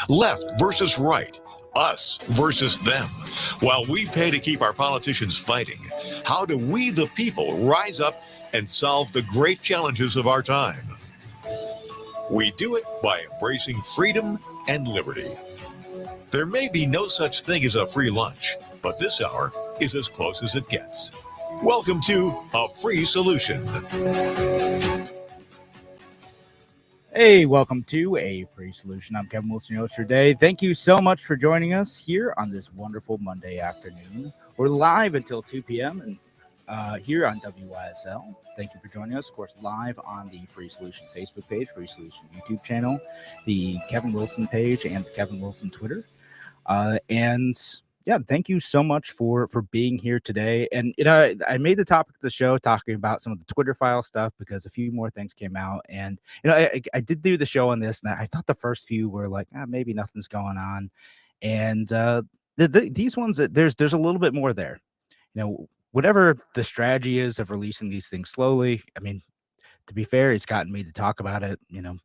Left versus right, us versus them. While we pay to keep our politicians fighting, how do we, the people, rise up and solve the great challenges of our time? We do it by embracing freedom and liberty. There may be no such thing as a free lunch, but this hour is as close as it gets. Welcome to A Free Solution. Hey, welcome to A Free Solution. I'm Kevin Wilson, your host today. Thank you so much for joining us here on this wonderful Monday afternoon. We're live until 2 p.m. and here on WYSL. Thank you for joining us, of course, live on the Free Solution Facebook page, Free Solution YouTube channel, the Kevin Wilson page, and the Kevin Wilson Twitter. Yeah, thank you so much for being here today. And I made the topic of the show talking about some of the Twitter file stuff because a few more things came out. And I did do the show on this, and I thought the first few were like, maybe nothing's going on. And these ones, there's a little bit more there. Whatever the strategy is of releasing these things slowly. I mean, to be fair, it's gotten me to talk about it, a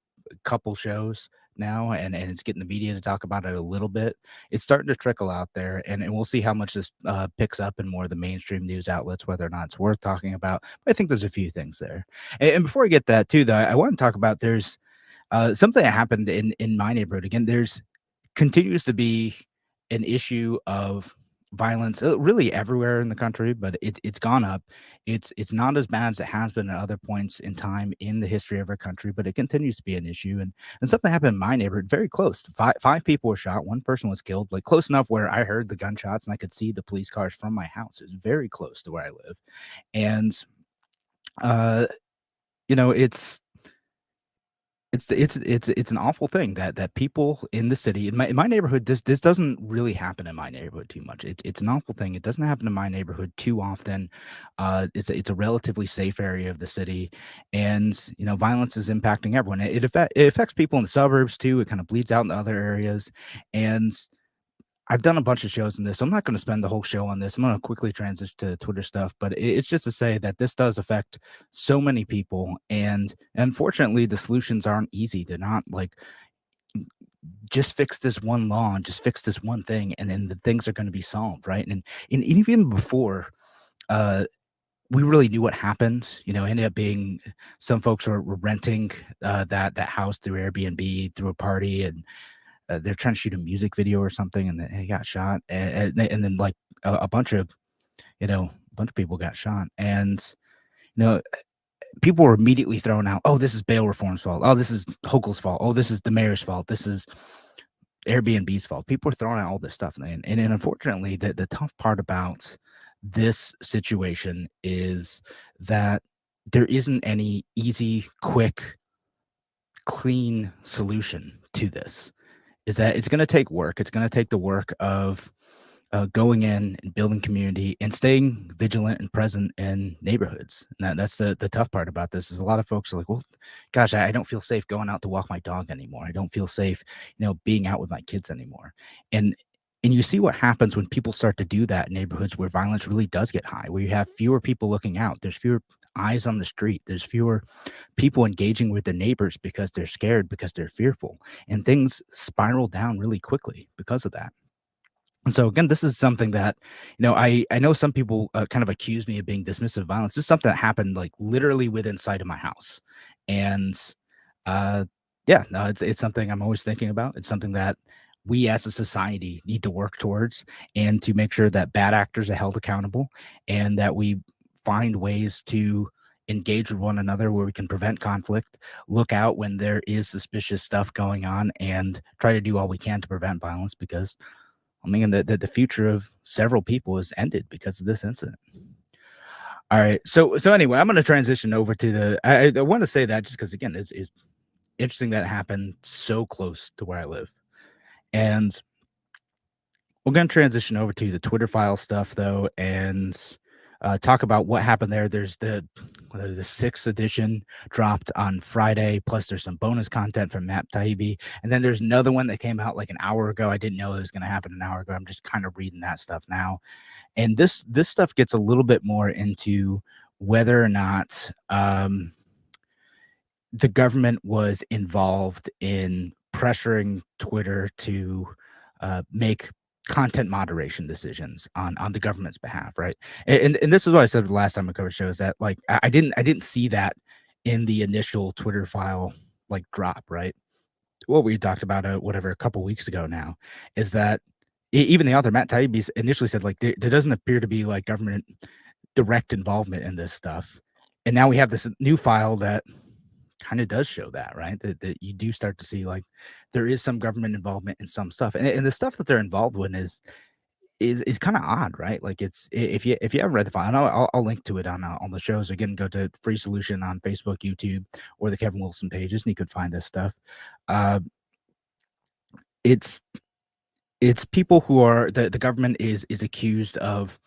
couple shows now, and it's getting the media to talk about it a little bit. It's starting to trickle out there, and we'll see how much this picks up in more of the mainstream news outlets, whether or not it's worth talking about. But I think there's a few things there. And before I get that too, though, I want to talk about there's something that happened in my neighborhood. Again, there's continues to be an issue of violence really everywhere in the country, but it's gone up. It's not as bad as it has been at other points in time in the history of our country, but it continues to be an issue. And something happened in my neighborhood very close. Five people were shot. One person was killed, like close enough where I heard the gunshots and I could see the police cars from my house. It was very close to where I live. And it's an awful thing that people in the city in my neighborhood, this doesn't really happen in my neighborhood too much. It's an awful thing. It doesn't happen in my neighborhood too often. It's a relatively safe area of the city, and violence is impacting everyone. It affects people in the suburbs too. It kind of bleeds out in the other areas, and I've done a bunch of shows on this. I'm not going to spend the whole show on this. I'm going to quickly transition to Twitter stuff, but it's just to say that this does affect so many people. And unfortunately, the solutions aren't easy. They're not like just fix this one law and just fix this one thing, and then the things are going to be solved, right? And even before we really knew what happened, ended up being some folks were renting that house through Airbnb through a party, and they're trying to shoot a music video or something, and they got shot, and then like a bunch of people got shot, and people were immediately thrown out. Oh, this is bail reform's fault. Oh, this is Hochul's fault. Oh, this is the mayor's fault. This is Airbnb's fault. People are throwing out all this stuff, and unfortunately, the tough part about this situation is that there isn't any easy, quick, clean solution to this. Is that it's going to take work. It's going to take the work of going in and building community and staying vigilant and present in neighborhoods. And that's the tough part about this is a lot of folks are like, well, gosh, I don't feel safe going out to walk my dog anymore. I don't feel safe, being out with my kids anymore. And you see what happens when people start to do that in neighborhoods where violence really does get high, where you have fewer people looking out. There's fewer eyes on the street. There's fewer people engaging with their neighbors because they're scared, because they're fearful, and things spiral down really quickly because of that. And so again, this is something that, I know some people kind of accuse me of being dismissive of violence. This is something that happened like literally within sight of my house. And it's something I'm always thinking about. It's something that we as a society need to work towards, and to make sure that bad actors are held accountable, and that we find ways to engage with one another where we can prevent conflict, look out when there is suspicious stuff going on, and try to do all we can to prevent violence, because the future of several people is ended because of this incident. All right. So anyway, I'm going to transition over to I want to say that just because, again, it's interesting that it happened so close to where I live. And we're going to transition over to the Twitter file stuff, though, and talk about what happened there. There's the 6th edition dropped on Friday, plus there's some bonus content from Matt Taibbi. And then there's another one that came out like an hour ago. I didn't know it was going to happen an hour ago. I'm just kind of reading that stuff now. And this stuff gets a little bit more into whether or not the government was involved in pressuring Twitter to make content moderation decisions on the government's behalf, right? And this is what I said the last time I covered shows that like I didn't see that in the initial Twitter file like drop, right? What we talked about whatever a couple weeks ago now is that even the author Matt Taibbi initially said like there doesn't appear to be like government direct involvement in this stuff, and now we have this new file that kind of does show that, right? That you do start to see like there is some government involvement in some stuff, and the stuff that they're involved with is kind of odd, right? Like if you haven't read the file, and I'll link to it on the shows. Again, go to Free Solution on Facebook, YouTube, or the Kevin Wilson pages, and you could find this stuff. Uh, it's it's people who are the government is accused of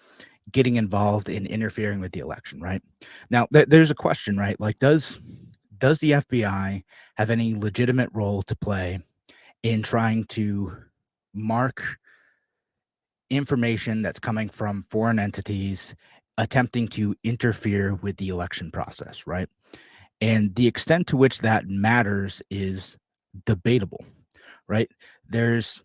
getting involved in interfering with the election, right? Now, there's a question, right? Like, does the FBI have any legitimate role to play in trying to mark information that's coming from foreign entities attempting to interfere with the election process, right? And the extent to which that matters is debatable, right? There's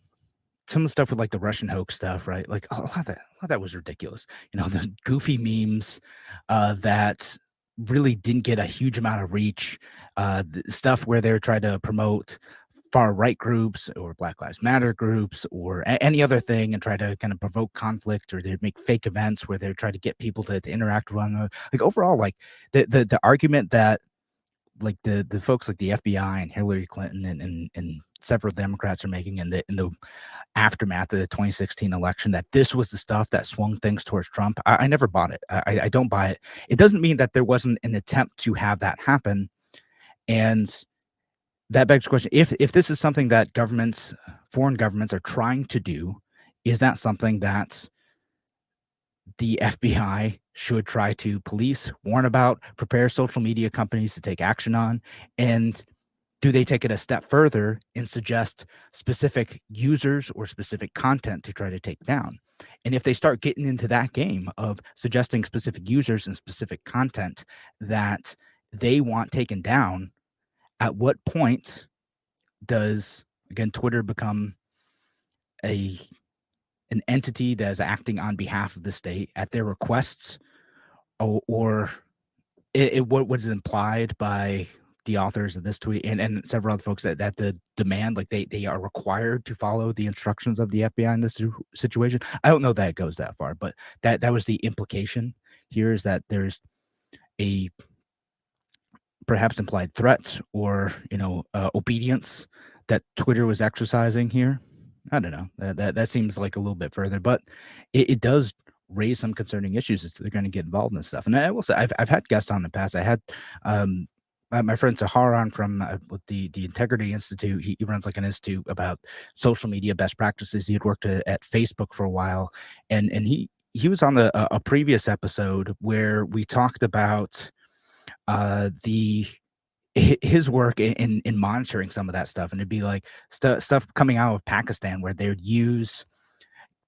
some of the stuff with like the Russian hoax stuff, right? Like a lot of that was ridiculous. You know, the goofy memes that really didn't get a huge amount of reach. The stuff where they're trying to promote far right groups or Black Lives Matter groups or any other thing and try to kind of provoke conflict, or they make fake events where they're trying to get people to interact with one another. Like overall, like the argument that like the folks like the FBI and Hillary Clinton and several Democrats are making in the aftermath of the 2016 election, that this was the stuff that swung things towards Trump. I never bought it. I don't buy it. It doesn't mean that there wasn't an attempt to have that happen. And that begs the question, if this is something that governments, foreign governments are trying to do, is that something that the FBI should try to police, warn about, prepare social media companies to take action on? And do they take it a step further and suggest specific users or specific content to try to take down? And if they start getting into that game of suggesting specific users and specific content that they want taken down, at what point does, again, Twitter become a an entity that is acting on behalf of the state at their requests, or what was implied by the authors of this tweet and several other folks that the demand, like they are required to follow the instructions of the FBI in this situation? I don't know that it goes that far, but that was the implication here, is that there's a perhaps implied threats or obedience that Twitter was exercising here. I don't know. That seems like a little bit further, but it does raise some concerning issues if they're going to get involved in this stuff. And I will say, I've had guests on in the past. I had my friend Tahar on from with the Integrity Institute. He runs like an institute about social media best practices. He had worked at Facebook for a while, and he was on a previous episode where we talked about his work in monitoring some of that stuff, and it'd be like stuff coming out of Pakistan where they would use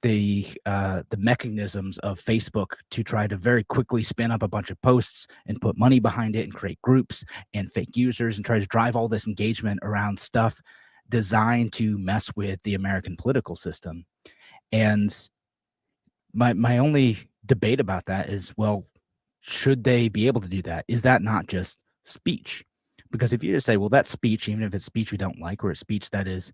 the mechanisms of Facebook to try to very quickly spin up a bunch of posts and put money behind it and create groups and fake users and try to drive all this engagement around stuff designed to mess with the American political system. And my only debate about that is, well, should they be able to do that? Is that not just speech? Because if you just say, well, that's speech, even if it's speech we don't like, or it's speech that is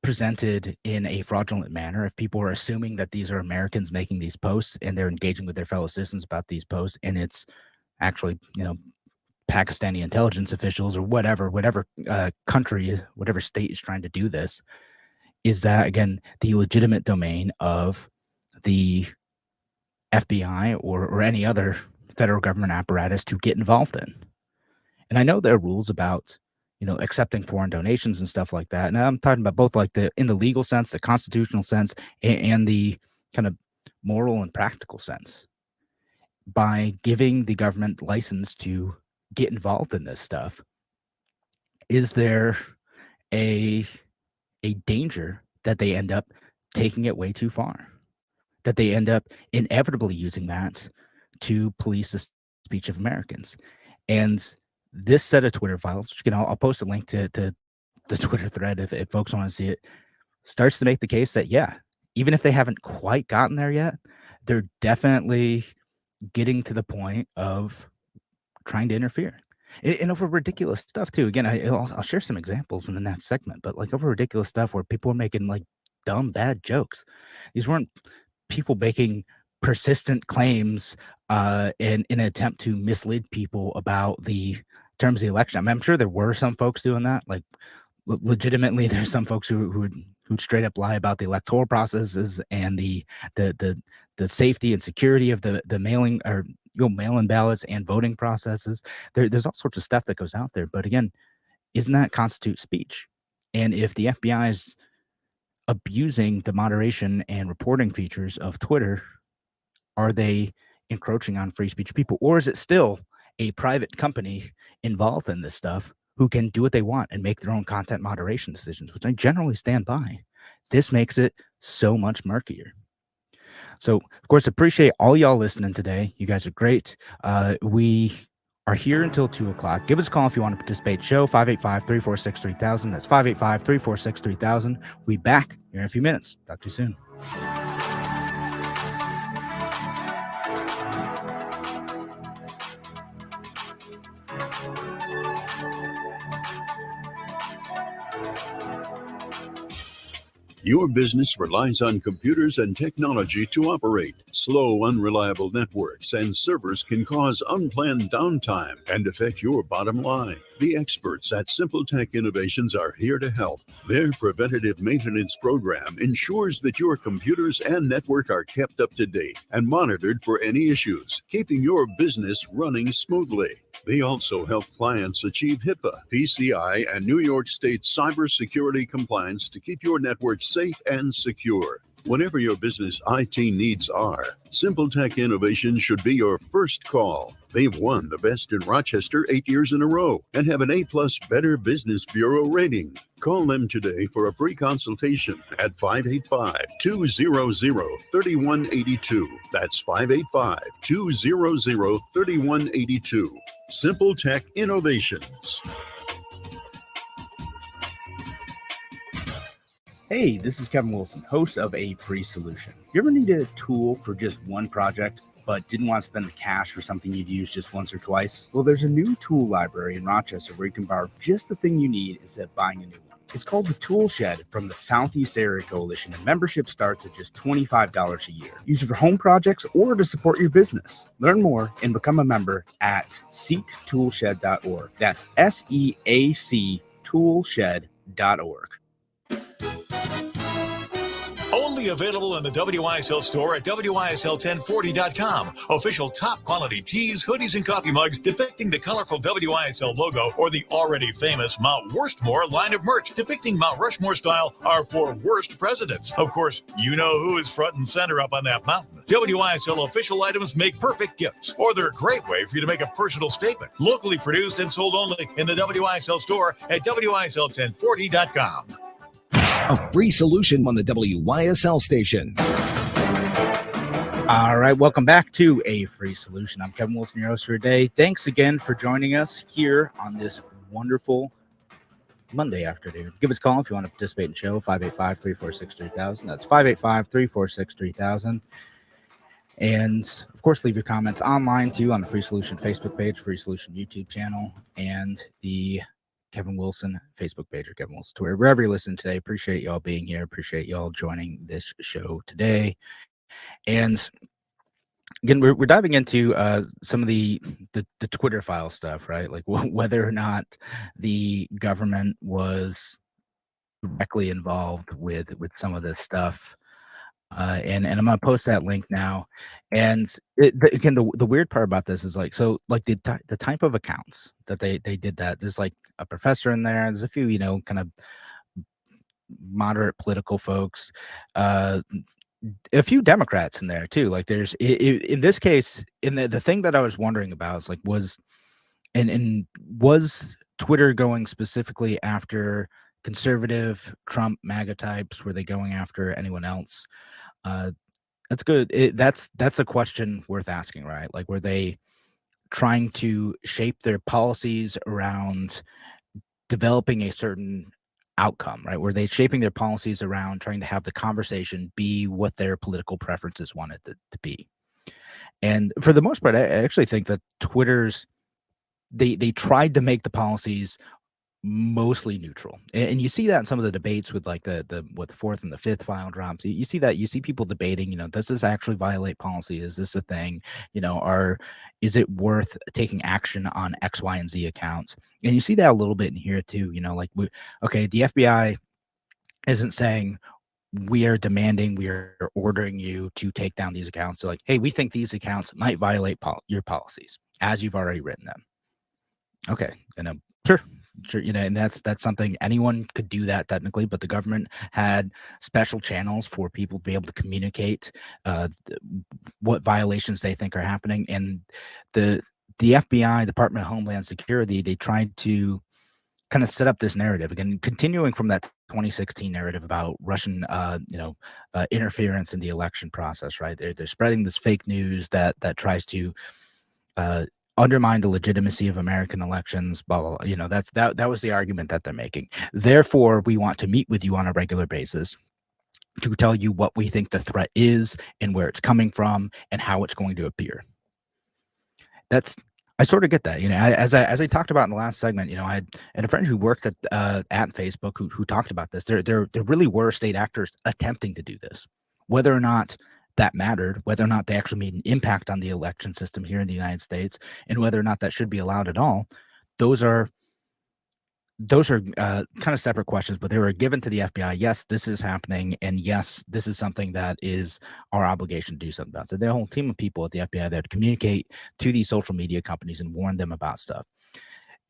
presented in a fraudulent manner, if people are assuming that these are Americans making these posts and they're engaging with their fellow citizens about these posts, and it's actually, Pakistani intelligence officials or whatever country, whatever state is trying to do this, is that, again, the legitimate domain of the FBI or any other federal government apparatus to get involved in? And I know there are rules about, accepting foreign donations and stuff like that. And I'm talking about both like in the legal sense, the constitutional sense, and the kind of moral and practical sense. By giving the government license to get involved in this stuff, is there a danger that they end up taking it way too far? That they end up inevitably using that to police the speech of Americans? And this set of Twitter files, I'll post a link to the Twitter thread if folks want to see it, starts to make the case that, yeah, even if they haven't quite gotten there yet, they're definitely getting to the point of trying to interfere. And over ridiculous stuff too. Again, I'll share some examples in the next segment, but like over ridiculous stuff where people are making like dumb, bad jokes. These weren't people making persistent claims in an attempt to mislead people about the terms of the election. I mean, I'm sure there were some folks doing that. Like legitimately, there's some folks who'd straight up lie about the electoral processes and the the safety and security of the mailing or mail-in ballots and voting processes. There's all sorts of stuff that goes out there. But again, isn't that constitute speech? And if the FBI is abusing the moderation and reporting features of Twitter, are they encroaching on free speech people? Or is it still a private company involved in this stuff who can do what they want and make their own content moderation decisions, which I generally stand by? This makes it so much murkier. So, of course, appreciate all y'all listening today. You guys are great. We are here until 2 o'clock. Give us a call if you want to participate. Show 585-346-3000. That's 585-346-3000. We'll be back here in a few minutes. Talk to you soon. Your business relies on computers and technology to operate. Slow, unreliable networks and servers can cause unplanned downtime and affect your bottom line. The experts at SimpleTech Innovations are here to help. Their preventative maintenance program ensures that your computers and network are kept up to date and monitored for any issues, keeping your business running smoothly. They also help clients achieve HIPAA, PCI, and New York State cybersecurity compliance to keep your network safe and secure. Whatever your business IT needs are, SimpleTech Innovations should be your first call. They've won the Best in Rochester 8 years in a row and have an A+ Better Business Bureau rating. Call them today for a free consultation at 585-200-3182. That's 585-200-3182. SimpleTech Innovations. Hey, this is Kevin Wilson, host of A Free Solution. You ever need a tool for just one project, but didn't want to spend the cash for something you'd use just once or twice? Well, there's a new tool library in Rochester where you can borrow just the thing you need instead of buying a new one. It's called the Tool Shed from the Southeast Area Coalition, and membership starts at just $25 a year. Use it for home projects or to support your business. Learn more and become a member at seektoolshed.org. That's SEAC toolshed.org. Only available in the WISL store at WISL1040.com. Official top quality tees, hoodies, and coffee mugs depicting the colorful WISL logo or the already famous Mount Worstmore line of merch depicting Mount Rushmore style are for worst presidents. Of course, you know who is front and center up on that mountain. WISL official items make perfect gifts, or they're a great way for you to make a personal statement. Locally produced and sold only in the WISL store at WISL1040.com. A free solution on the WYSL stations. All right, welcome back to A Free Solution. I'm Kevin Wilson, your host for today. Thanks again for joining us here on this wonderful Monday afternoon. Give us a call if you want to participate in the show, 585-346-3000. That's 585-346-3000. And, of course, leave your comments online, too, on the Free Solution Facebook page, Free Solution YouTube channel, and the Kevin Wilson Facebook page or Kevin Wilson Twitter, wherever you listen today. Appreciate y'all being here. Appreciate y'all joining this show today. And again, we're diving into some of the Twitter file stuff, right? Like whether or not the government was directly involved with some of this stuff. And I'm gonna post that link now. And again, the weird part about this is like, so like the type of accounts that they did that. There's like a professor in there. There's a few, kind of moderate political folks, a few Democrats in there too. Like there's in this case, in the thing that I was wondering about is like was Twitter going specifically after conservative Trump MAGA types? Were they going after anyone else? That's good. That's a question worth asking, right? Like, were they trying to shape their policies around developing a certain outcome, right? Where they shaping their policies around trying to have the conversation be what their political preferences wanted it to be. And for the most part, I actually think that Twitter's they tried to make the policies mostly neutral. And you see that in some of the debates with like the fourth and the fifth file drops. You see that, you see people debating, does this actually violate policy? Is this a thing? Is it worth taking action on X, Y, and Z accounts? And you see that a little bit in here too. Okay, the FBI isn't saying we are demanding, we are ordering you to take down these accounts. So like, hey, we think these accounts might violate your policies as you've already written them. Okay, sure, and that's something anyone could do that technically, but the government had special channels for people to be able to communicate what violations they think are happening. And the FBI, Department of Homeland Security, they tried to kind of set up this narrative again, continuing from that 2016 narrative about Russian, interference in the election process. Right, they're spreading this fake news that tries to undermine the legitimacy of American elections, blah, blah, blah. That was the argument that they're making. Therefore, we want to meet with you on a regular basis to tell you what we think the threat is and where it's coming from and how it's going to appear. I sort of get that, as I talked about in the last segment, I had a friend who worked at Facebook who talked about this. There really were state actors attempting to do this, whether or not that mattered, whether or not they actually made an impact on the election system here in the United States, and whether or not that should be allowed at all. Those are kind of separate questions, but they were given to the FBI. Yes, this is happening, and yes, this is something that is our obligation to do something about. So there's a whole team of people at the FBI there to communicate to these social media companies and warn them about stuff.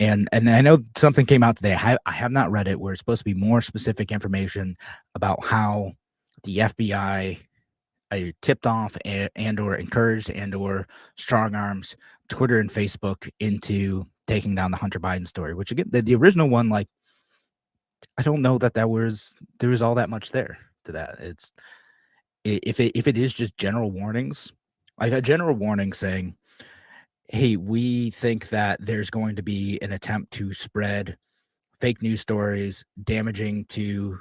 And I know something came out today. I have not read it, where it's supposed to be more specific information about how the FBI tipped off and or encouraged and or strong arms Twitter and Facebook into taking down the Hunter Biden story, which again, the original one, like, I don't know that there was all that much there to that. It's if it is just general warnings, like a general warning saying, hey, we think that there's going to be an attempt to spread fake news stories damaging to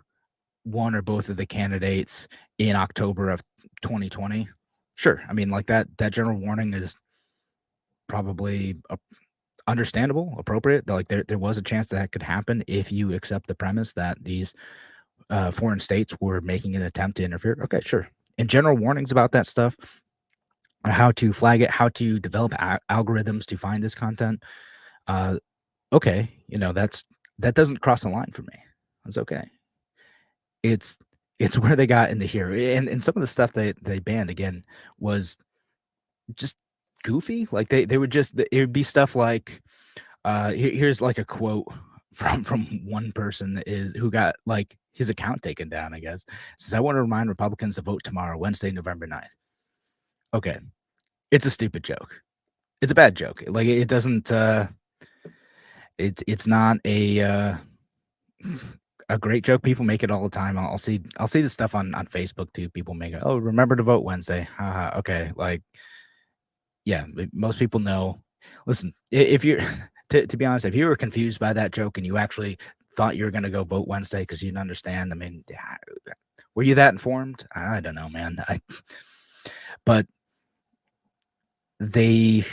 one or both of the candidates in October of 2020. Sure. I mean, like that general warning is probably understandable, appropriate. Like there was a chance that could happen if you accept the premise that these foreign states were making an attempt to interfere. Okay, sure. And general warnings about that stuff, how to flag it, how to develop algorithms to find this content. Okay, that doesn't cross the line for me. That's okay. It's where they got into here, and some of the stuff they banned again was just goofy. Like they would just, it would be stuff like, here's like a quote from one person who got like his account taken down. I guess, it says, "I want to remind Republicans to vote tomorrow, Wednesday, November 9th." Okay, it's a stupid joke. It's a bad joke. Like it doesn't. It's not a great joke. People make it all the time. I'll see the stuff on Facebook too. People make it, oh, remember to vote Wednesday. Okay, like, yeah, most people know. Listen, if you're to be honest, if you were confused by that joke and you actually thought you were going to go vote Wednesday because you didn't understand, I mean, were you that informed? I don't know, man. But the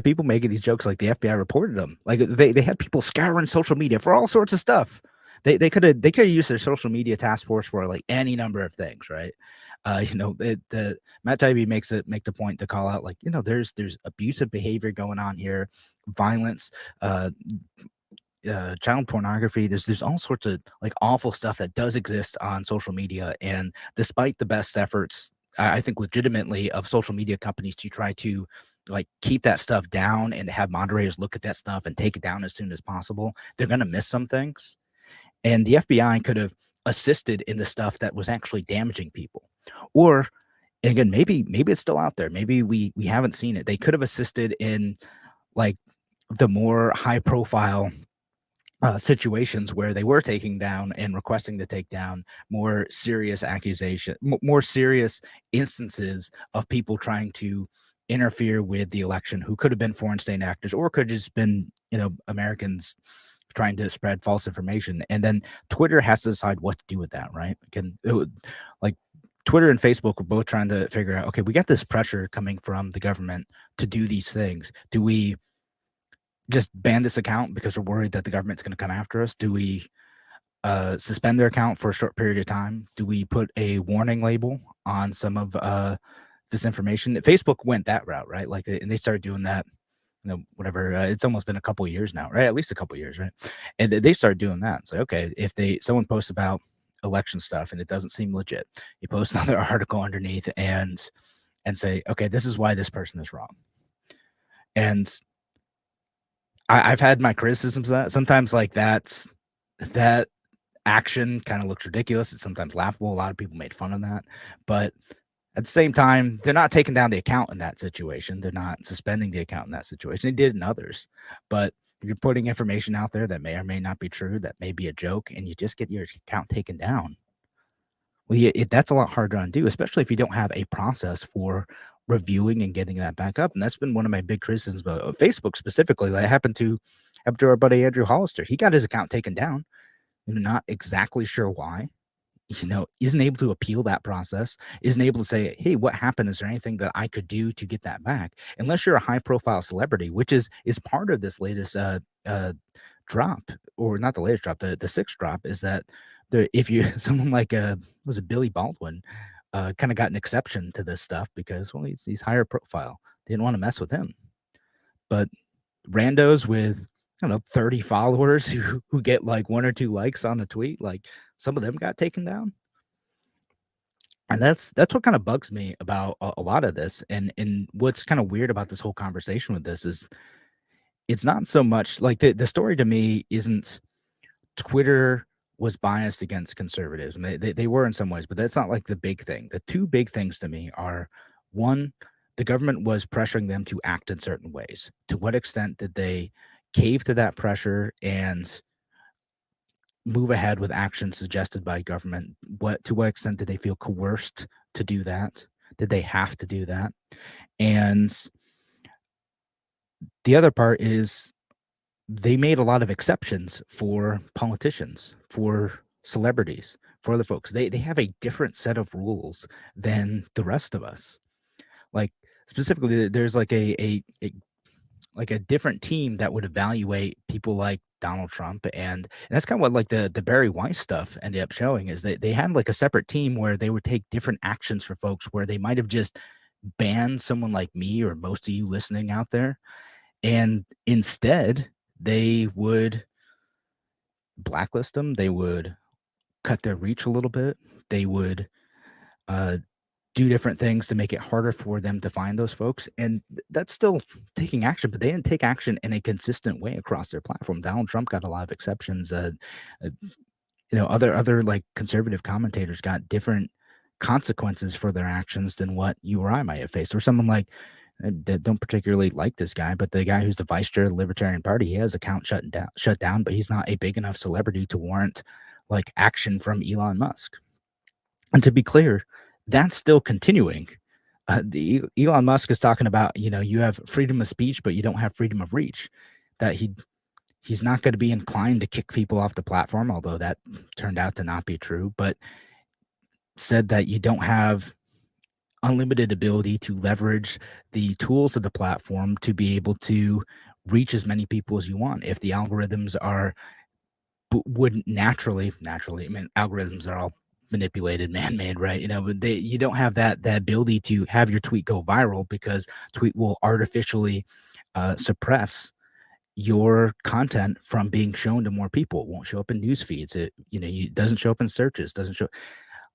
people making these jokes, like the FBI reported them. Like they had people scouring social media for all sorts of stuff. They could have used their social media task force for like any number of things, right? The Matt Taibbi make the point to call out, like, there's abusive behavior going on here, violence, child pornography. There's all sorts of like awful stuff that does exist on social media, and despite the best efforts, I think legitimately, of social media companies to try to like keep that stuff down and have moderators look at that stuff and take it down as soon as possible, they're going to miss some things. And the FBI could have assisted in the stuff that was actually damaging people. Or, and again, maybe it's still out there. Maybe we haven't seen it. They could have assisted in like the more high profile situations where they were taking down and requesting to take down more serious accusation, more serious instances of people trying to interfere with the election, who could have been foreign state actors or could have just been, Americans trying to spread false information. And then Twitter has to decide what to do with that, right? Like Twitter and Facebook were both trying to figure out, okay, we got this pressure coming from the government to do these things. Do we just ban this account because we're worried that the government's going to come after us? Do we suspend their account for a short period of time? Do we put a warning label on some of this information? Facebook went that route, right? Like, and they started doing that, whatever. It's almost been a couple of years now, right? At least a couple of years, right? And they started doing that. So, okay, if someone posts about election stuff and it doesn't seem legit, you post another article underneath and say, okay, this is why this person is wrong. And I've had my criticisms of that. Sometimes, like, that action kind of looks ridiculous. It's sometimes laughable. A lot of people made fun of that, but at the same time, they're not taking down the account in that situation. They're not suspending the account in that situation. They did in others. But if you're putting information out there that may or may not be true, that may be a joke, and you just get your account taken down, well, that's a lot harder to undo, especially if you don't have a process for reviewing and getting that back up. And that's been one of my big criticisms about Facebook specifically. That happened to our buddy Andrew Hollister. He got his account taken down. Not exactly sure why. Isn't able to appeal that process, isn't able to say, hey, what happened? Is there anything that I could do to get that back? Unless you're a high profile celebrity, which is part of this latest drop, or not the latest drop, the sixth drop, is that if you someone like was it Billy Baldwin kind of got an exception to this stuff because, well, he's higher profile. They didn't want to mess with him. But randos with 30 followers who get like 1 or 2 likes on a tweet, like some of them got taken down. And that's what kind of bugs me about a lot of this. And what's kind of weird about this whole conversation with this is it's not so much like the story to me isn't Twitter was biased against conservatives. I mean, they were in some ways, but that's not like the big thing. The two big things to me are, one, the government was pressuring them to act in certain ways. To what extent did they cave to that pressure and move ahead with actions suggested by government? To what extent did they feel coerced to do that? Did they have to do that? And the other part is they made a lot of exceptions for politicians, for celebrities, for other folks. They have a different set of rules than the rest of us. Like, specifically, there's like a different team that would evaluate people like Donald Trump. And that's kind of what like the Barry Weiss stuff ended up showing, is that they had like a separate team where they would take different actions for folks where they might have just banned someone like me or most of you listening out there. And instead, they would blacklist them. They would cut their reach a little bit. They would do different things to make it harder for them to find those folks. And that's still taking action, but they didn't take action in a consistent way across their platform. Donald Trump got a lot of exceptions. Other like conservative commentators got different consequences for their actions than what you or I might have faced. Or someone like that don't particularly like this guy, but the guy who's the vice chair of the Libertarian Party, he has account shut down, but he's not a big enough celebrity to warrant like action from Elon Musk. And to be clear, that's still continuing. Elon Musk is talking about, you have freedom of speech, but you don't have freedom of reach. That he's not going to be inclined to kick people off the platform, although that turned out to not be true, but said that you don't have unlimited ability to leverage the tools of the platform to be able to reach as many people as you want. If the algorithms would naturally, I mean, algorithms are all manipulated, man-made, right? But you don't have that ability to have your tweet go viral, because tweet will artificially suppress your content from being shown to more people. It won't show up in news feeds. It doesn't show up in searches, doesn't show.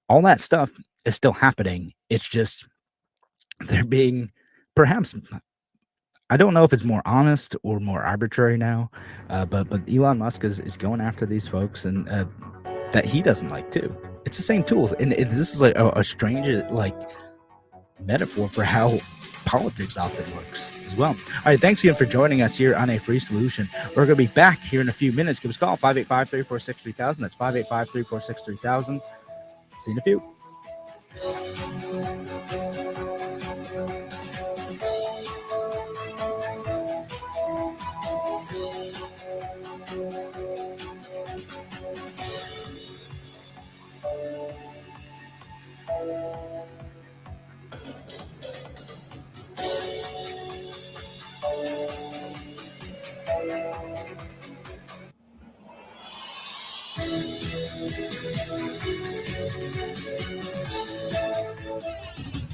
All that stuff is still happening. It's just they're being, perhaps, I don't know if it's more honest or more arbitrary now, but Elon Musk is going after these folks and that he doesn't like too. It's the same tools, and this is like a strange like metaphor for how politics often works as well. All right, thanks again for joining us here on A Free Solution. We're going to be back here in a few minutes. Give us a call, 585-346-3000. That's 585-346-3000. See you in a few.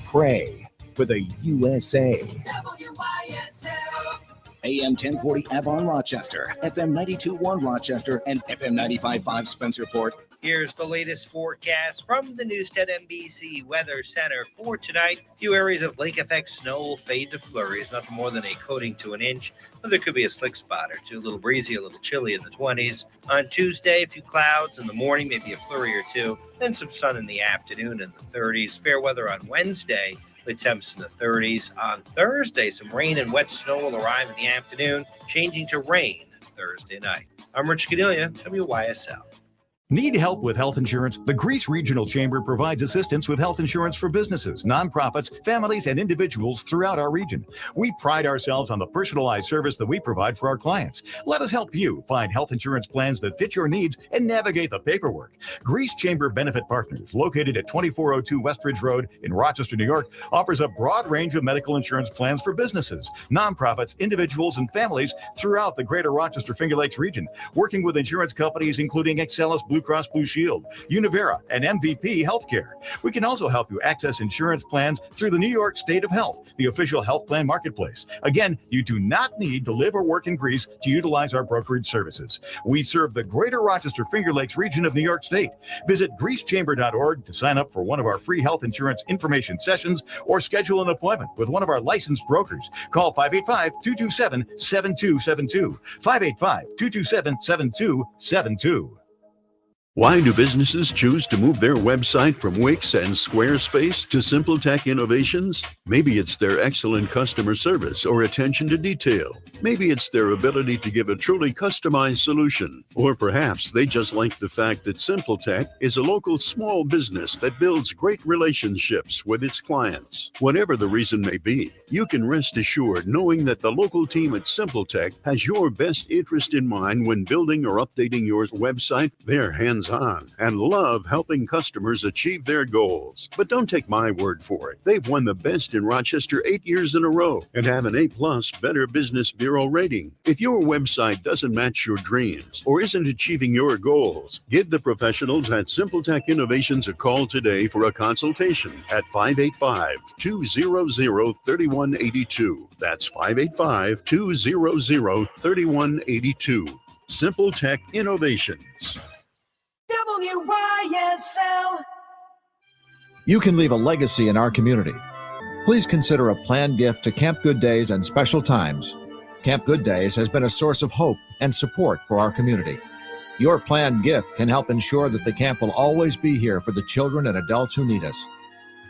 Pray for the USA. AM 1040 Avon Rochester, FM 92.1 Rochester, and FM 95.5 Spencerport. Here's the latest forecast from the Newstead NBC Weather Center for tonight. A few areas of lake effect snow will fade to flurries, nothing more than a coating to an inch. But there could be a slick spot or two, a little breezy, a little chilly in the 20s. On Tuesday, a few clouds in the morning, maybe a flurry or two, then some sun in the afternoon in the 30s. Fair weather on Wednesday with temps in the 30s. On Thursday, some rain and wet snow will arrive in the afternoon, changing to rain Thursday night. I'm Rich Cadelia, WYSL. Need help with health insurance? The Greece Regional Chamber provides assistance with health insurance for businesses, nonprofits, families, and individuals throughout our region. We pride ourselves on the personalized service that we provide for our clients. Let us help you find health insurance plans that fit your needs and navigate the paperwork. Greece Chamber Benefit Partners, located at 2402 Westridge Road in Rochester, New York, offers a broad range of medical insurance plans for businesses, nonprofits, individuals, and families throughout the greater Rochester Finger Lakes region, working with insurance companies including Excellus Blue Cross Blue Shield, Univera, and MVP Healthcare. We can also help you access insurance plans through the New York State of Health, the official health plan marketplace. Again, you do not need to live or work in Greece to utilize our brokerage services. We serve the greater Rochester Finger Lakes region of New York State. Visit greecechamber.org to sign up for one of our free health insurance information sessions or schedule an appointment with one of our licensed brokers. Call 585-227-7272. 585-227-7272. Why do businesses choose to move their website from Wix and Squarespace to SimpleTech Innovations? Maybe it's their excellent customer service or attention to detail. Maybe it's their ability to give a truly customized solution. Or perhaps they just like the fact that SimpleTech is a local small business that builds great relationships with its clients. Whatever the reason may be, you can rest assured knowing that the local team at SimpleTech has your best interest in mind when building or updating your website. They're hands-on and love helping customers achieve their goals. But don't take my word for it. They've won the best in Rochester 8 years in a row and have an A+ Better Business Bureau rating. If your website doesn't match your dreams or isn't achieving your goals, give the professionals at SimpleTech Innovations a call today for a consultation at 585-200-3182. That's 585-200-3182. SimpleTech Innovations. WYSL. You can leave a legacy in our community. Please consider a planned gift to Camp Good Days and Special Times. Camp Good Days has been a source of hope and support for our community. Your planned gift can help ensure that the camp will always be here for the children and adults who need us.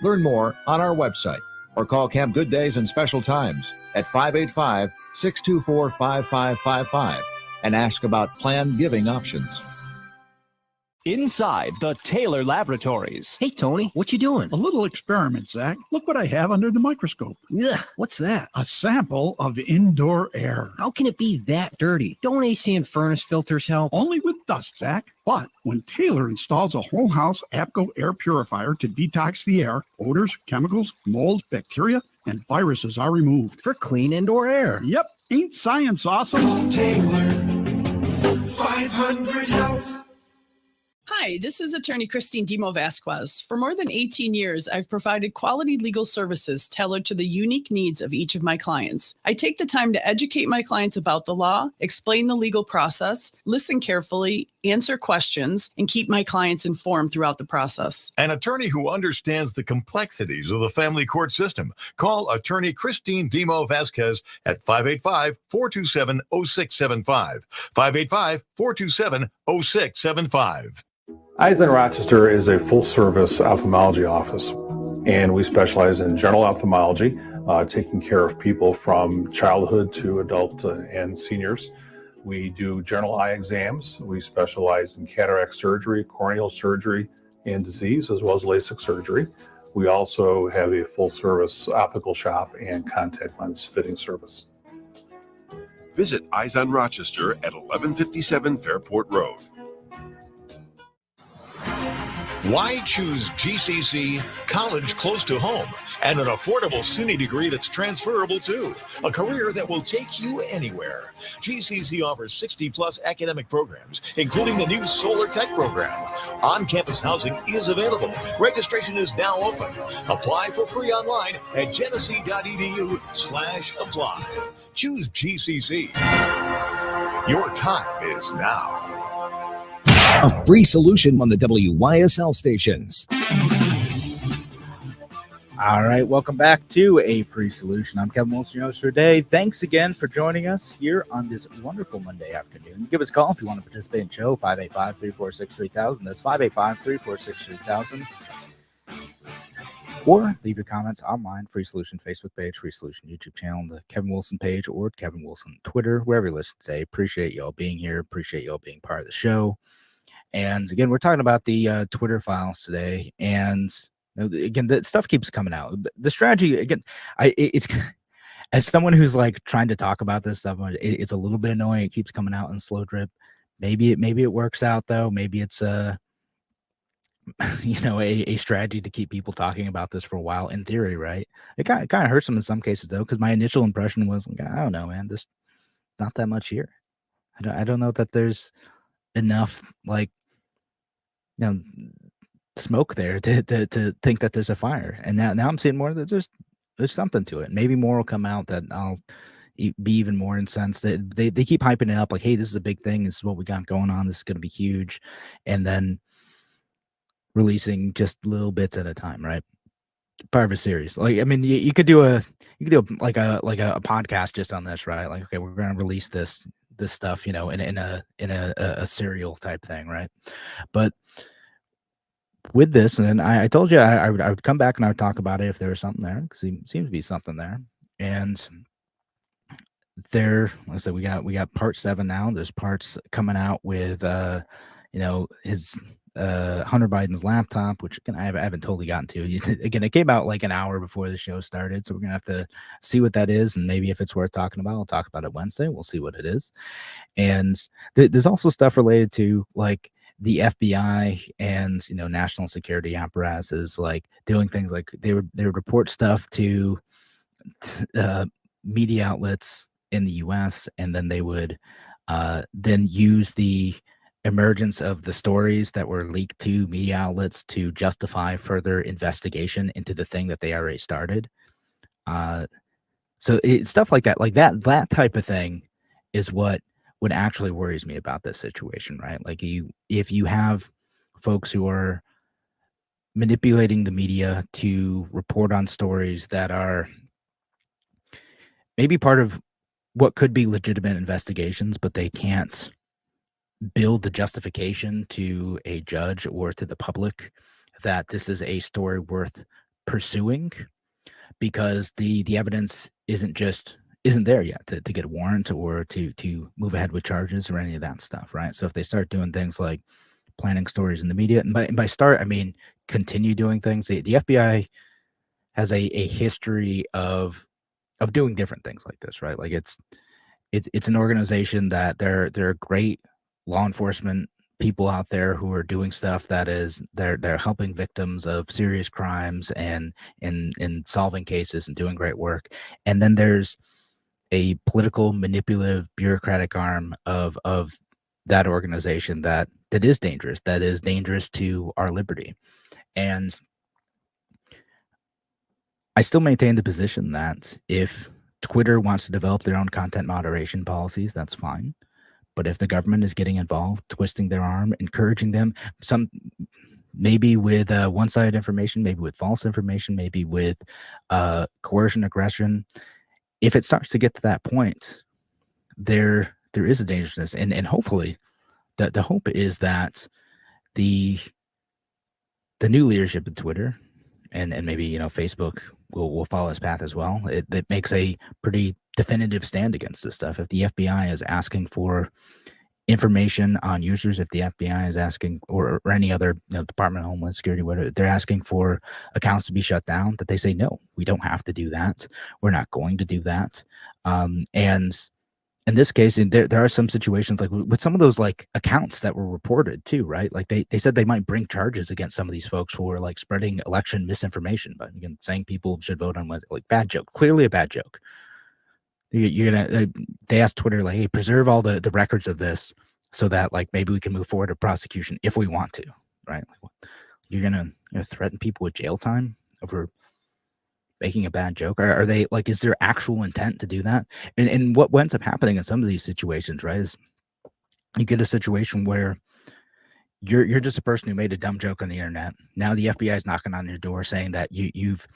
Learn more on our website or call Camp Good Days and Special Times at 585-624-5555 and ask about planned giving options. Inside the Taylor Laboratories. Hey, Tony, what you doing? A little experiment, Zach. Look what I have under the microscope. Ugh, what's that? A sample of indoor air. How can it be that dirty? Don't AC and furnace filters help? Only with dust, Zach. But when Taylor installs a whole house APCO air purifier to detox the air, odors, chemicals, mold, bacteria, and viruses are removed. For clean indoor air. Yep. Ain't science awesome? Taylor, 500 help. Hi, this is attorney Christine Demo Vasquez. For more than 18 years, I've provided quality legal services tailored to the unique needs of each of my clients. I take the time to educate my clients about the law, explain the legal process, listen carefully, answer questions, and keep my clients informed throughout the process. An attorney who understands the complexities of the family court system. Call attorney Christine Demo Vasquez at 585-427-0675. 585-427-0675. Eyes on Rochester is a full-service ophthalmology office, and we specialize in general ophthalmology, taking care of people from childhood to adult and seniors. We do general eye exams. We specialize in cataract surgery, corneal surgery, and disease, as well as LASIK surgery. We also have a full-service optical shop and contact lens fitting service. Visit Eyes on Rochester at 1157 Fairport Road. Why choose GCC, college close to home, and an affordable SUNY degree that's transferable too? A career that will take you anywhere. GCC offers 60-plus academic programs, including the new Solar Tech program. On-campus housing is available. Registration is now open. Apply for free online at genesee.edu/apply. Choose GCC. Your time is now. A free solution on the WYSL stations. All right, welcome back to A Free Solution. I'm Kevin Wilson, your host for today. Thanks again for joining us here on this wonderful Monday afternoon. Give us a call if you want to participate in the show, 585-346-3000. That's 585-346-3000. Or leave your comments online, Free Solution Facebook page, Free Solution YouTube channel, the Kevin Wilson page, or Kevin Wilson Twitter, wherever you listen today. Appreciate y'all being here. Appreciate y'all being part of the show. And again, we're talking about the Twitter files today. And again, the stuff keeps coming out. The strategy, again, it's as someone who's like trying to talk about this stuff, it's a little bit annoying. It keeps coming out in slow drip. Maybe it works out though. Maybe it's a strategy to keep people talking about this for a while. In theory, right? It kind of hurts them in some cases though, because my initial impression was like, I don't know, man, there's not that much here. I don't know that there's enough smoke there to think that there's a fire. And now I'm seeing more that there's something to it. Maybe more will come out that I'll be even more incensed. That they keep hyping it up like, hey, this is a big thing. This is what we got going on. This is going to be huge. And then releasing just little bits at a time, right? Part of a series. Like, I mean, you could do a podcast just on this, right? Like, okay, we're going to release this stuff, in a serial type thing, right? But with this, and I told you I would come back and I would talk about it if there was something there, because it seems to be something there. And there, like I said, we got part 7 now. There's parts coming out with his Hunter Biden's laptop, which again I haven't totally gotten to. Again, it came out like an hour before the show started, so we're gonna have to see what that is, and maybe if it's worth talking about, I'll talk about it Wednesday. We'll see what it is. And there's also stuff related to like the FBI and national security apparatuses, like doing things like they would report stuff to media outlets in the U.S. and then they would then use the emergence of the stories that were leaked to media outlets to justify further investigation into the thing that they already started. So it's stuff like that type of thing is what actually worries me about this situation, right? Like if you have folks who are manipulating the media to report on stories that are maybe part of what could be legitimate investigations, but they can't build the justification to a judge or to the public that this is a story worth pursuing because the evidence isn't there yet to get a warrant or to move ahead with charges or any of that stuff, right? So if they start doing things like planting stories in the media, and by start I mean continue doing things, the FBI has a history of doing different things like this, right? Like it's an organization that they're great law enforcement people out there who are doing stuff that is they're helping victims of serious crimes and in solving cases and doing great work. And then there's a political manipulative bureaucratic arm of that organization that is dangerous to our liberty. And I still maintain the position that if Twitter wants to develop their own content moderation policies, that's fine. But if the government is getting involved, twisting their arm, encouraging them, maybe with one-sided information, maybe with false information, maybe with coercion, aggression, if it starts to get to that point, there is a dangerousness. And hopefully, the hope is that the new leadership of Twitter and maybe Facebook will follow this path as well. It makes a pretty definitive stand against this stuff. If the FBI is asking for information on users, if the FBI is asking, or any other Department of Homeland Security, whatever, they're asking for accounts to be shut down, that they say, no, we don't have to do that. We're not going to do that. And in this case, and there are some situations like with some of those like accounts that were reported too, right? Like they said they might bring charges against some of these folks for like spreading election misinformation, but again, saying people should vote on what, like bad joke, clearly a bad joke. You're gonna they asked Twitter like, hey, preserve all the records of this so that like maybe we can move forward to prosecution if we want to, right? Like, you're gonna threaten people with jail time over making a bad joke? Are they like, is there actual intent to do that? And what ends up happening in some of these situations, right, is you get a situation where you're just a person who made a dumb joke on the internet. Now the FBI is knocking on your door saying that you've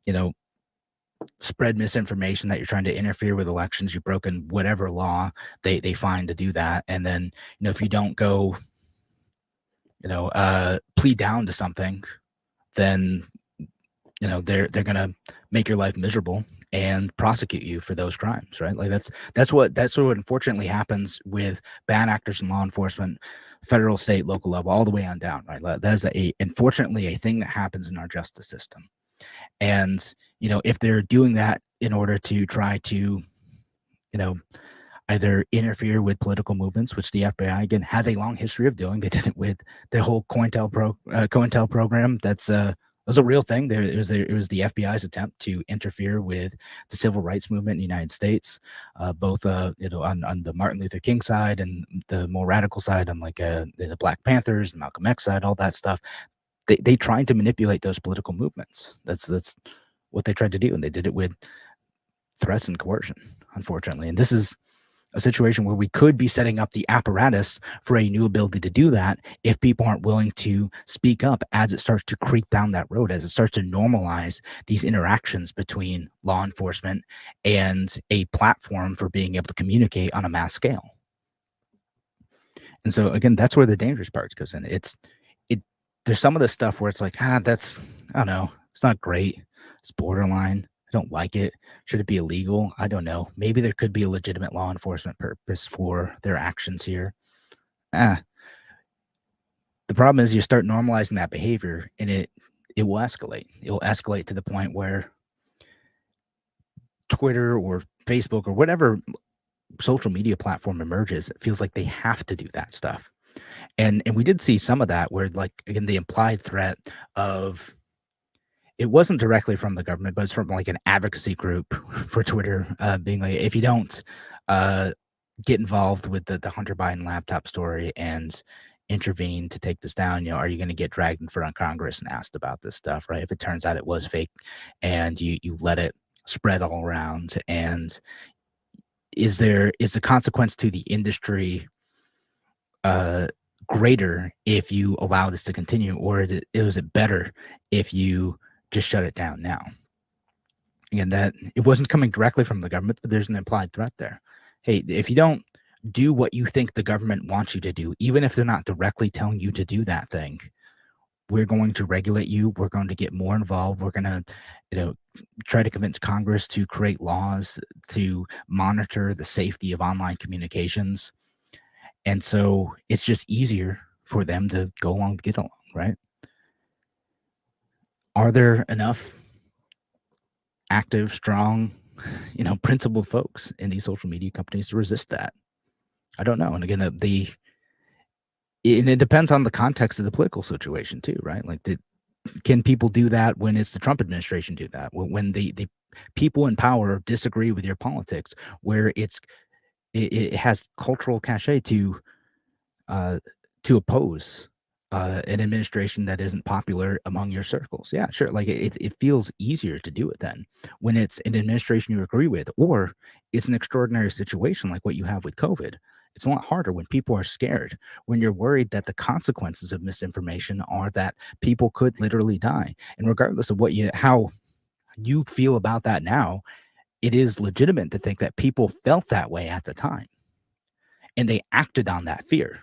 you know spread misinformation, that you're trying to interfere with elections, you've broken whatever law they find to do that. And then if you don't go plead down to something, then they're gonna make your life miserable and prosecute you for those crimes, right? Like that's what unfortunately happens with bad actors in law enforcement, federal, state, local level, all the way on down, right? That is unfortunately a thing that happens in our justice system. And if they're doing that in order to try to either interfere with political movements, which the FBI again has a long history of doing. They did it with the whole COINTEL program. That's was a real thing. It was the FBI's attempt to interfere with the civil rights movement in the United States, both on the Martin Luther King side and the more radical side, on like the Black Panthers, the Malcolm X side, all that stuff. They tried to manipulate those political movements. That's what they tried to do, and they did it with threats and coercion, unfortunately. And this is a situation where we could be setting up the apparatus for a new ability to do that if people aren't willing to speak up as it starts to creep down that road, as it starts to normalize these interactions between law enforcement and a platform for being able to communicate on a mass scale. And so again, that's where the dangerous part goes in. There's some of the stuff where it's like, that's, I don't know, it's not great. It's borderline. I don't like it. Should it be illegal? I don't know. Maybe there could be a legitimate law enforcement purpose for their actions here. The problem is you start normalizing that behavior and it will escalate. It will escalate to the point where Twitter or Facebook or whatever social media platform emerges, it feels like they have to do that stuff. And we did see some of that where, like, again, the implied threat of, it wasn't directly from the government, but it's from like an advocacy group for Twitter, being like, if you don't get involved with the Hunter Biden laptop story and intervene to take this down, are you going to get dragged in front of Congress and asked about this stuff, right? If it turns out it was fake and you let it spread all around, and is the consequence to the industry greater if you allow this to continue, or is it better if you just shut it down now? Again, that it wasn't coming directly from the government, but there's an implied threat there. Hey, if you don't do what you think the government wants you to do, even if they're not directly telling you to do that thing, we're going to regulate you. We're going to get more involved. We're going to, try to convince Congress to create laws to monitor the safety of online communications. And so it's just easier for them to go along to get along, right? Are there enough active, strong, principled folks in these social media companies to resist that? I don't know. And again, and it depends on the context of the political situation too, right? Like, can people do that when it's the Trump administration do that? When the people in power disagree with your politics, where it has cultural cachet to oppose an administration that isn't popular among your circles. Yeah, sure. Like it feels easier to do it then when it's an administration you agree with, or it's an extraordinary situation like what you have with COVID. It's a lot harder when people are scared, when you're worried that the consequences of misinformation are that people could literally die. And regardless of how you feel about that now, it is legitimate to think that people felt that way at the time and they acted on that fear.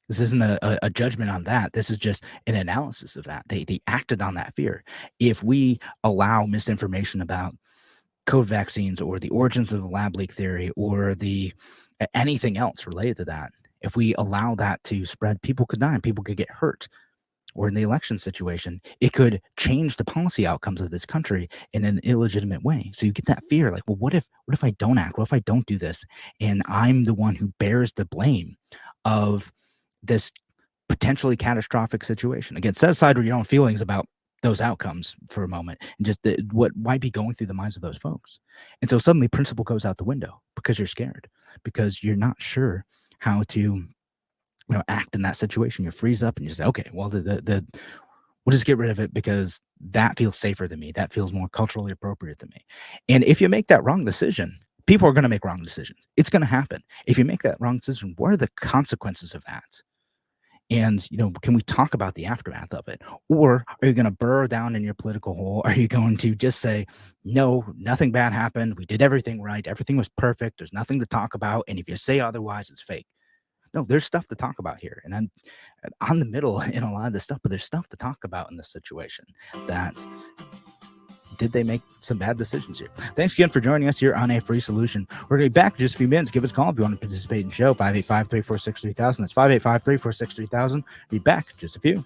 This isn't a judgment on that. This is just an analysis of that. They acted on that fear. If we allow misinformation about COVID vaccines or the origins of the lab leak theory or anything else related to that, if we allow that to spread, people could die and people could get hurt. or in the election situation, it could change the policy outcomes of this country in an illegitimate way. So you get that fear, like, well, what if I don't act? What if I don't do this? And I'm the one who bears the blame of this potentially catastrophic situation. Again, set aside your own feelings about those outcomes for a moment and just what might be going through the minds of those folks. And so suddenly principle goes out the window because you're scared, because you're not sure how to act in that situation. You freeze up and you say, okay, well, we'll just get rid of it because that feels safer than me. That feels more culturally appropriate to me. And if you make that wrong decision, people are going to make wrong decisions. It's going to happen. If you make that wrong decision, what are the consequences of that? And, can we talk about the aftermath of it? Or are you going to burrow down in your political hole? Are you going to just say, no, nothing bad happened. We did everything right. Everything was perfect. There's nothing to talk about. And if you say otherwise, it's fake. No, there's stuff to talk about here. And I'm on the middle in a lot of this stuff, but there's stuff to talk about in this situation. That did they make some bad decisions here? Thanks again for joining us here on A Free Solution. We're going to be back in just a few minutes. Give us a call if you want to participate in the show. 585-346-3000. That's 585-346-3000. Be back in just a few.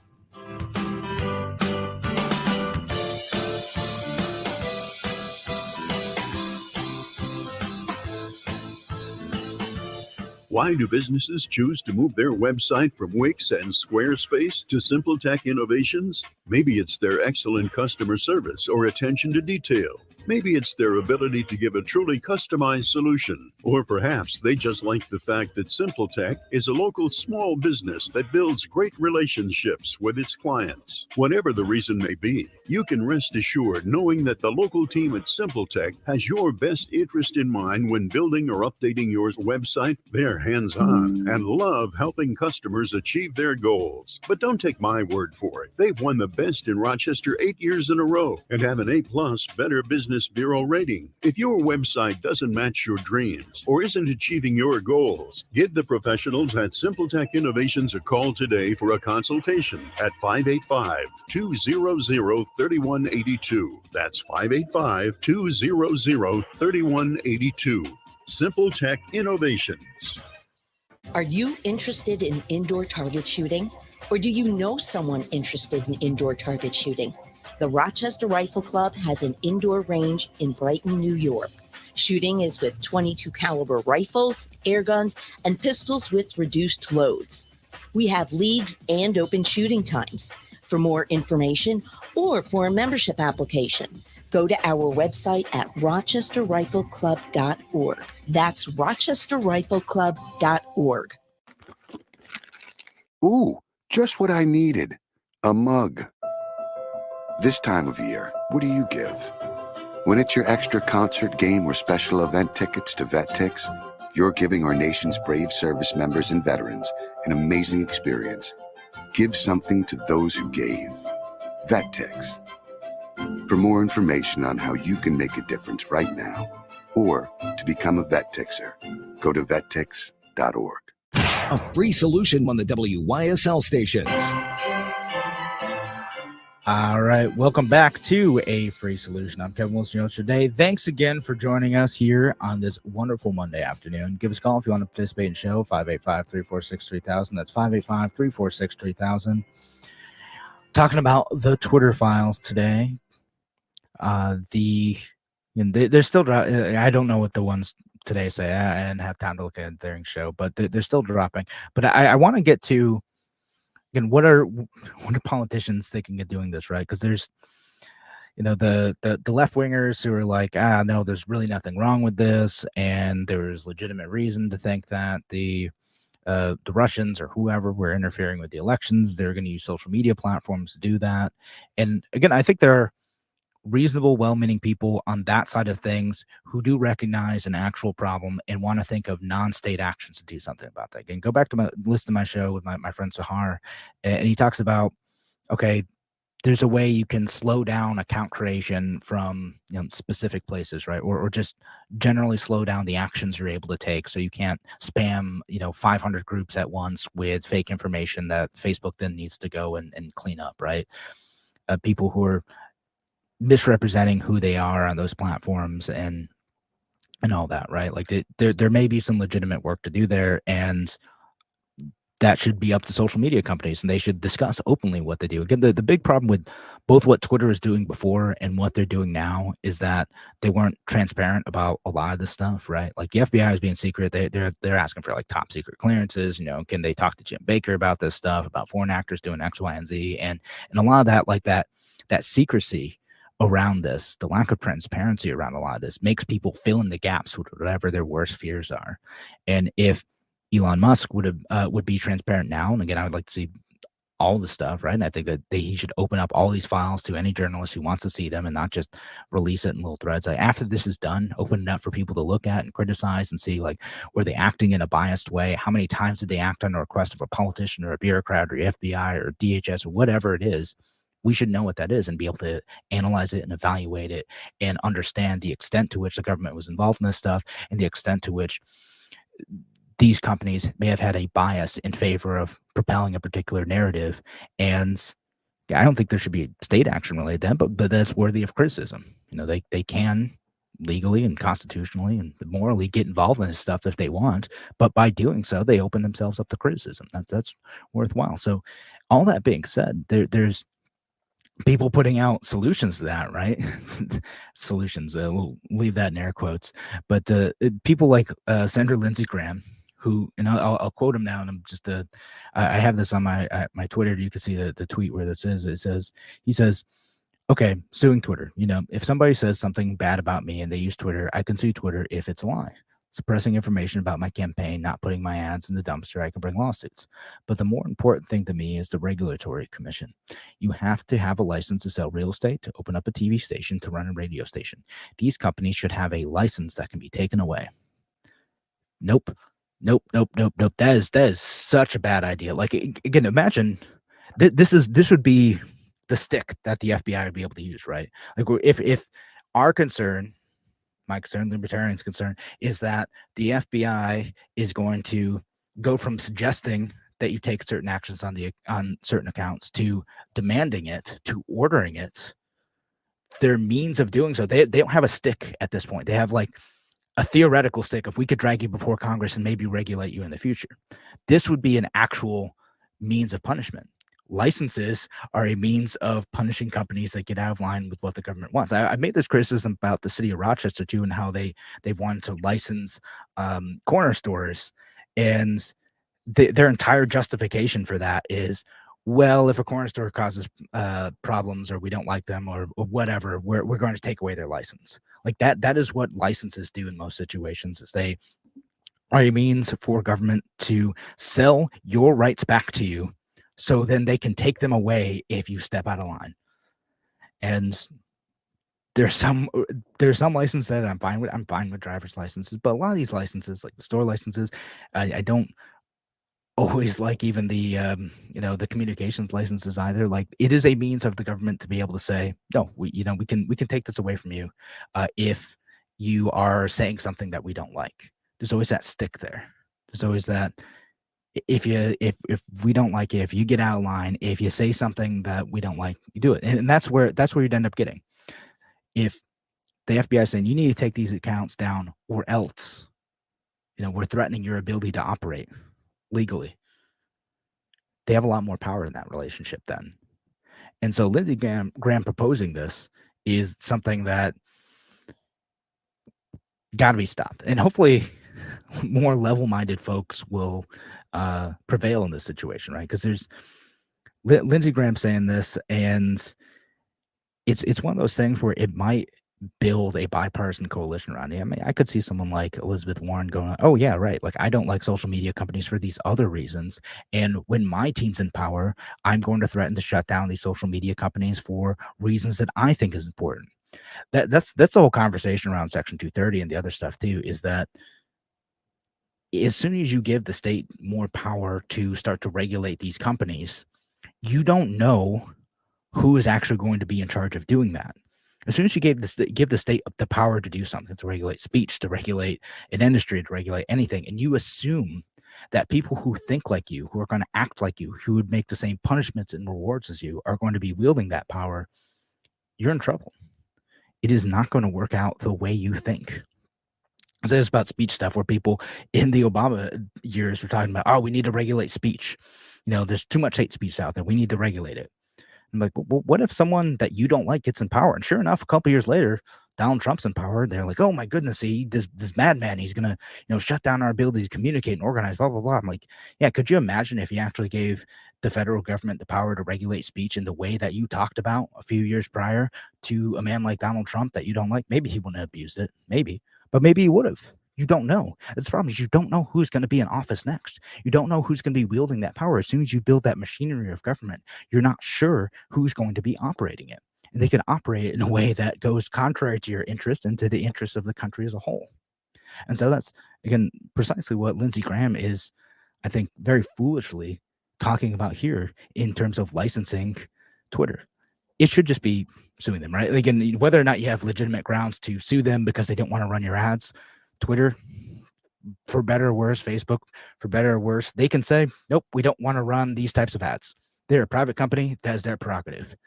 Why do businesses choose to move their website from Wix and Squarespace to SimpleTech Innovations? Maybe it's their excellent customer service or attention to detail. Maybe it's their ability to give a truly customized solution. Or perhaps they just like the fact that SimpleTech is a local small business that builds great relationships with its clients. Whatever the reason may be, you can rest assured knowing that the local team at SimpleTech has your best interest in mind when building or updating your website. They're hands-on and love helping customers achieve their goals. But don't take my word for it. They've won the best in Rochester 8 years in a row and have an A+ Better Business Bureau rating. If your website doesn't match your dreams or isn't achieving your goals, give the professionals at SimpleTech Innovations a call today for a consultation at 585-200-3182. That's 585-200-3182. SimpleTech Innovations. Are you interested in indoor target shooting? Or do you know someone interested in indoor target shooting? The Rochester Rifle Club has an indoor range in Brighton, New York. Shooting is with .22 caliber rifles, air guns, and pistols with reduced loads. We have leagues and open shooting times. For more information or for a membership application, go to our website at rochesterrifleclub.org. That's rochesterrifleclub.org. Ooh, just what I needed. A mug. This time of year, what do you give? When it's your extra concert, game, or special event tickets to VetTix, you're giving our nation's brave service members and veterans an amazing experience. Give something to those who gave. VetTix. For more information on how you can make a difference right now, or to become a VetTixer, go to vettix.org. A free solution on the WYSL stations. All right, welcome back to A Free Solution. I'm Kevin Wilson today. Thanks again for joining us here on this wonderful Monday afternoon. Give us a call if you want to participate in the show, 585-346-3000. That's 585-346-3000. Talking about the Twitter files today. They're still, I don't know what the ones today say. I didn't have time to look at it during the show, but they're still dropping. But I want to get to, again, what are politicians thinking of doing this, right? Because there's, the left wingers who are like, no, there's really nothing wrong with this, and there's legitimate reason to think that the Russians or whoever were interfering with the elections. They're going to use social media platforms to do that. And again, I think there are reasonable, well-meaning people on that side of things who do recognize an actual problem and want to think of non-state actions to do something about that. Again, go back to listen to my show with my friend Sahar, and he talks about, okay, there's a way you can slow down account creation from specific places, right? Or just generally slow down the actions you're able to take, so you can't spam 500 groups at once with fake information that Facebook then needs to go and clean up, right? People who are misrepresenting who they are on those platforms and all that, right? Like there may be some legitimate work to do there, and that should be up to social media companies, and they should discuss openly what they do. Again, the big problem with both what Twitter is doing before and what they're doing now is that they weren't transparent about a lot of this stuff, right? Like the FBI is being secret. They're asking for like top secret clearances. Can they talk to Jim Baker about this stuff, about foreign actors doing X, Y, and Z, and a lot of that, like that secrecy around this, the lack of transparency around a lot of this makes people fill in the gaps with whatever their worst fears are. And if Elon Musk would be transparent now, and again, I would like to see all the stuff, right? And I think that he should open up all these files to any journalist who wants to see them, and not just release it in little threads. Like, after this is done, open it up for people to look at and criticize and see, like, were they acting in a biased way? How many times did they act on a request of a politician or a bureaucrat or FBI or DHS or whatever it is? We should know what that is and be able to analyze it and evaluate it and understand the extent to which the government was involved in this stuff and the extent to which these companies may have had a bias in favor of propelling a particular narrative. And I don't think there should be state action related to that, but that's worthy of criticism. They can legally and constitutionally and morally get involved in this stuff if they want, but by doing so, they open themselves up to criticism. That's worthwhile. So all that being said, there's people putting out solutions to that, right? Solutions, we'll leave that in air quotes, but people like Senator Lindsey Graham, who, and I'll quote him now, and I'm just I have this on my Twitter. You can see the tweet where this is. He says, okay, suing Twitter. If somebody says something bad about me and they use Twitter, I can sue Twitter if it's a lie. Suppressing information about my campaign, not putting my ads in the dumpster, I can bring lawsuits. But the more important thing to me is the regulatory commission. You have to have a license to sell real estate, to open up a TV station, to run a radio station. These companies should have a license that can be taken away. Nope. That is such a bad idea. Like, again, imagine this would be the stick that the FBI would be able to use, right? Like, if our concern, my concern, libertarians' concern, is that the FBI is going to go from suggesting that you take certain actions on certain accounts to demanding it, to ordering it. Their means of doing so, they don't have a stick at this point. They have like a theoretical stick. If we could drag you before Congress and maybe regulate you in the future, this would be an actual means of punishment. Licenses are a means of punishing companies that get out of line with what the government wants. I made this criticism about the city of Rochester too, and how they wanted to license corner stores, and their entire justification for that is, well, if a corner store causes problems, or we don't like them, or whatever, we're going to take away their license. Like that is what licenses do in most situations, is they are a means for government to sell your rights back to you, so then they can take them away if you step out of line. And there's some licenses that I'm fine with. I'm fine with driver's licenses, but a lot of these licenses, like the store licenses, I don't always like even the the communications licenses either. Like, it is a means of the government to be able to say, no, we can take this away from you if you are saying something that we don't like. There's always that stick there. There's always that, if we don't like it, if you get out of line, if you say something that we don't like, you do it. And that's where you'd end up getting. If the FBI is saying you need to take these accounts down, or else, we're threatening your ability to operate legally, they have a lot more power in that relationship then. And so Lindsey Graham proposing this is something that got to be stopped. And hopefully more level-minded folks will prevail in this situation, right? Because there's Lindsey Graham saying this, and it's one of those things where it might build a bipartisan coalition around it. I mean, I could see someone like Elizabeth Warren going, oh yeah, right, like, I don't like social media companies for these other reasons, and when my team's in power, I'm going to threaten to shut down these social media companies for reasons that I think is important. That's the whole conversation around Section 230 and the other stuff too, is that as soon as you give the state more power to start to regulate these companies, you don't know who is actually going to be in charge of doing that. As soon as you give the state the power to do something, to regulate speech, to regulate an industry, to regulate anything, and you assume that people who think like you, who are going to act like you, who would make the same punishments and rewards as you, are going to be wielding that power, you're in trouble. It is not going to work out the way you think. So it's about speech stuff where people in the Obama years were talking about, oh, we need to regulate speech. There's too much hate speech out there. We need to regulate it. I'm like, well, what if someone that you don't like gets in power? And sure enough, a couple years later, Donald Trump's in power. They're like, oh my goodness, this madman, he's gonna, shut down our ability to communicate and organize, blah, blah, blah. I'm like, yeah, could you imagine if you actually gave the federal government the power to regulate speech in the way that you talked about a few years prior to a man like Donald Trump that you don't like? Maybe he wouldn't have abused it, maybe, but maybe he would have. You don't know. That's the problem, is you don't know who's going to be in office next. You don't know who's going to be wielding that power. As soon as you build that machinery of government, you're not sure who's going to be operating it. And they can operate it in a way that goes contrary to your interest and to the interests of the country as a whole. And so that's, again, precisely what Lindsey Graham is, I think, very foolishly talking about here in terms of licensing Twitter. It should just be suing them, right? Again, whether or not you have legitimate grounds to sue them because they don't want to run your ads, Twitter, for better or worse, Facebook, for better or worse, they can say, nope, we don't want to run these types of ads. They're a private company. That's their prerogative.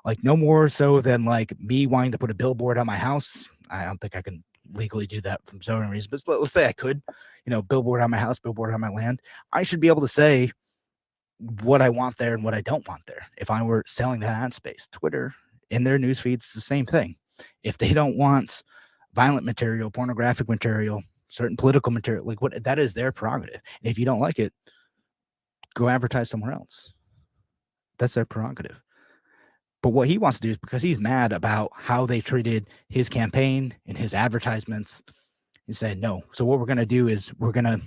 Like, no more so than like me wanting to put a billboard on my house. I don't think I can legally do that from zoning reasons, but let's say I could, billboard on my house, billboard on my land. I should be able to say what I want there and what I don't want there. If I were selling that ad space, Twitter in their news feeds, it's the same thing. If they don't want violent material, pornographic material, certain political material, like what, that is their prerogative. And if you don't like it, go advertise somewhere else. That's their prerogative. But what he wants to do is, because he's mad about how they treated his campaign and his advertisements, he said, no. So what we're going to do is we're going to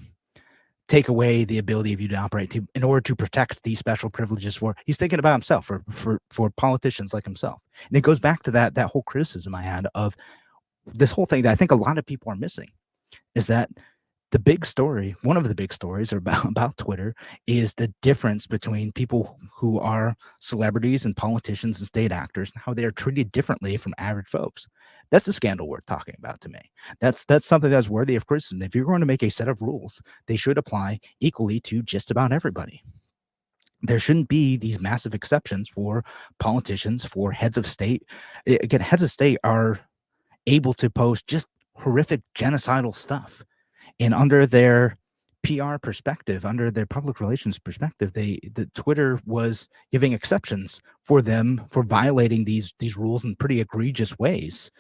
take away the ability of you to operate in order to protect these special privileges he's thinking about himself, for politicians like himself. And it goes back to that whole criticism I had of this whole thing that I think a lot of people are missing, is that the big story, one of the big stories about Twitter, is the difference between people who are celebrities and politicians and state actors and how they are treated differently from average folks. That's a scandal worth talking about to me. That's something that's worthy of criticism. If you're going to make a set of rules, they should apply equally to just about everybody. There shouldn't be these massive exceptions for politicians, for heads of state. Again, heads of state are able to post just horrific genocidal stuff. And under their PR perspective, under their public relations perspective, the Twitter was giving exceptions for them for violating these rules in pretty egregious ways,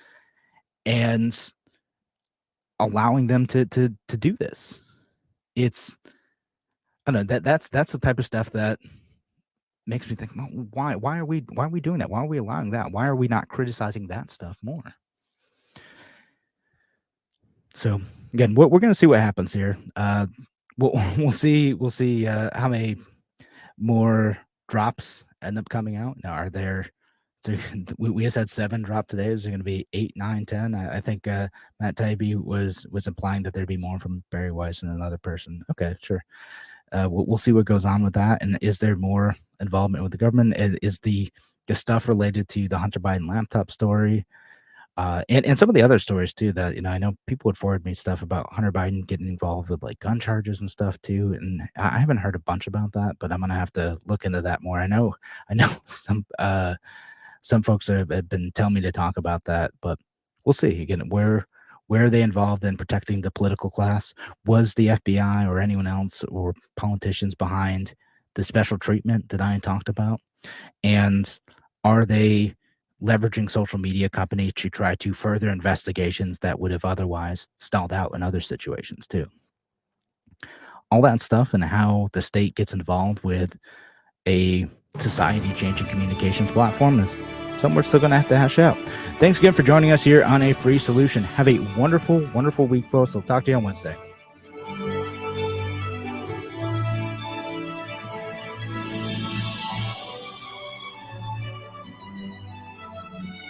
and allowing them to do this. It's, I don't know, that's the type of stuff that makes me think, well, why are we doing that? Why are we allowing that? Why are we not criticizing that stuff more? So again, we're going to see what happens here. We'll see how many more drops end up coming out. Now, are there? So we just had 7 drop today. Is there going to be 8, 9, 10? I think Matt Taibbi was implying that there'd be more from Barry Weiss and another person. Okay, sure. We'll see what goes on with that. And is there more involvement with the government? Is the stuff related to the Hunter Biden laptop story? And some of the other stories too that, I know people would forward me stuff about Hunter Biden getting involved with like gun charges and stuff too. And I haven't heard a bunch about that, but I'm going to have to look into that more. I know some folks have been telling me to talk about that, but we'll see. Again, where are they involved in protecting the political class? Was the FBI or anyone else or politicians behind the special treatment that I talked about? And are they leveraging social media companies to try to further investigations that would have otherwise stalled out in other situations too? All that stuff and how the state gets involved with a society-changing communications platform is something we're still going to have to hash out. Thanks again for joining us here on A Free Solution. Have a wonderful, wonderful week, folks. I'll talk to you on Wednesday.